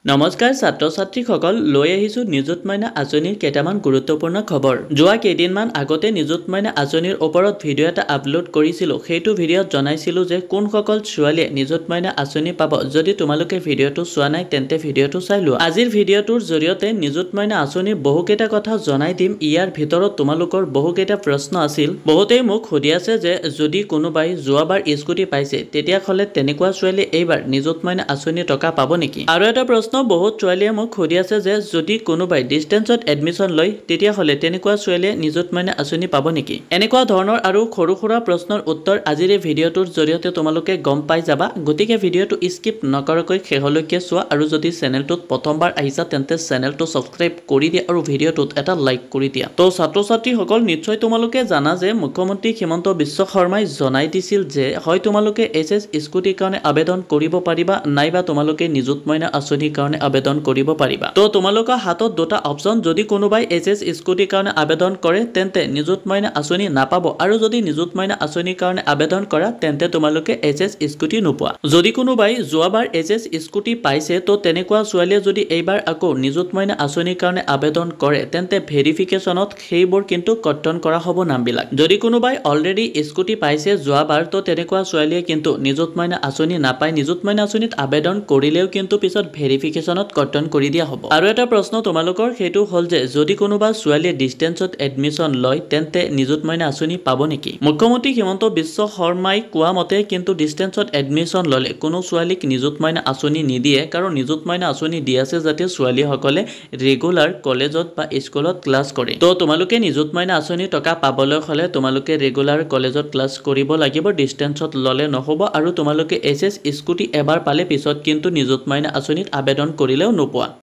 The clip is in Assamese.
নমস্কাৰ ছাত্ৰ ছাত্ৰীসকল লৈ আহিছো নিযুত মইনা আঁচনিৰ কেইটামান গুৰুত্বপূৰ্ণ খবৰ। যোৱা কেইদিনমান আগতে নিযুত মইনা আঁচনিৰ ওপৰত ভিডিঅ' এটা আপলোড কৰিছিলোঁ। সেইটো ভিডিঅ'ত জনাইছিলোঁ যে কোনসকল ছোৱালীয়ে নিযুত মইনা আঁচনি পাব। যদি তোমালোকে ভিডিঅ'টো চোৱা নাই তেন্তে ভিডিঅ'টো চাই লোৱা। আজিৰ ভিডিঅ'টোৰ জৰিয়তে নিযুত মইনা আঁচনিৰ বহুকেইটা কথা জনাই দিম। ইয়াৰ ভিতৰত তোমালোকৰ বহুকেইটা প্ৰশ্ন আছিল। বহুতেই মোক সুধি আছে যে যদি কোনোবাই যোৱাবাৰ স্কুটি পাইছে তেতিয়াহ'লে তেনেকুৱা ছোৱালীয়ে এইবাৰ নিযুত মইনা আঁচনিৰ টকা পাব নেকি? আৰু এটা প্ৰশ্ন বহুত ছোৱালীয়ে মোক সুধি আছে যে যদি কোনোবাই ডিষ্টেন্সত এডমিশ্যন লয় তেতিয়াহ'লে তেনেকুৱা ছোৱালীয়ে নিযুত মইনা আঁচনি পাব নেকি? এনেকুৱা ধৰণৰ আৰু সৰু সুৰা প্ৰশ্নৰ উত্তৰ আজিৰ এই ভিডিঅ'টোৰ জৰিয়তে তোমালোকে গম পাই যাবা। গতিকে ভিডিঅ'টো স্কিপ নকৰাকৈ শেষলৈকে চোৱা আৰু যদি চেনেলটোত প্ৰথমবাৰ আহিছা তেন্তে চেনেলটো ছাবস্ক্ৰাইব কৰি দিয়া আৰু ভিডিঅ'টোত এটা লাইক কৰি দিয়া। তো ছাত্ৰ ছাত্ৰীসকল নিশ্চয় তোমালোকে জানা যে মুখ্যমন্ত্ৰী হিমন্ত বিশ্ব শৰ্মাই জনাই দিছিল যে হয় তোমালোকে এছএছ স্কুটিৰ কাৰণে আবেদন কৰিব পাৰিবা নাইবা তোমালোকে নিযুত মইনা আঁচনিৰ কাৰণে আবেদন কৰিব পাৰিবা। তো তোমালোকৰ হাতত দুটা অপচন। যদি কোনোবাই এছএছ স্কুটিৰ কাৰণে আবেদন কৰে তেন্তে নিযুত মইনা আঁচনি নাপাব আৰু যদি নিযুত মইনা আঁচনিৰ কাৰণে আবেদন কৰা তেন্তে তোমালোকে এছএছ স্কুটি নোপোৱা। যদি কোনোবাই যোৱাবাৰ এছএছ স্কুটি পাইছে তো তেনেকুৱা ছোৱালীয়ে যদি এইবাৰ আকৌ নিযুত মইনা আঁচনিৰ কাৰণে আবেদন কৰে তেন্তে ভেৰিফিকেশ্যনত সেইবোৰ কিন্তু কৰ্তন কৰা হ'ব নামবিলাক। যদি কোনোবাই অলৰেডি স্কুটি পাইছে যোৱাবাৰ তো তেনেকুৱা ছোৱালীয়ে কিন্তু নিযুত মইনা আঁচনি নাপায়। নিযুত মইনা আঁচনিত আবেদন কৰিলেও কিন্তু পিছত ভেৰিফিকেশ্যনত কৰ্তন কৰি দিয়া হ'ব। আৰু এটা প্ৰশ্ন তোমালোকৰ সেইটো হ'ল যে যদি কোনোবা ছোৱালীয়ে ডিষ্টেন্সত এডমিশ্যন লয় তেন্তে নিযুত মইনা আঁচনি পাব নেকি? মুখ্যমন্ত্ৰী হিমন্ত বিশ্ব শৰ্মাই কোৱা মতে কিন্তু ডিষ্টেন্সত এডমিশ্যন ল'লে কোনো ছোৱালীক নিযুত মইনা আঁচনি নিদিয়ে। কাৰণ নিযুত মইনা আঁচনি দি আছে যাতে ছোৱালীসকলে ৰেগুলাৰ কলেজত বা স্কুলত ক্লাছ কৰে। তো তোমালোকে নিযুত মইনা আঁচনি টকা পাবলৈ হ'লে তোমালোকে ৰেগুলাৰ কলেজত ক্লাছ কৰিব লাগিব, ডিষ্টেন্সত ল'লে নহ'ব। আৰু তোমালোকে এছএছ স্কুটি এবাৰ পালে পিছত কিন্তু নিযুত মইনা আঁচনিত আবেদন কৰিলেও নোপোৱা।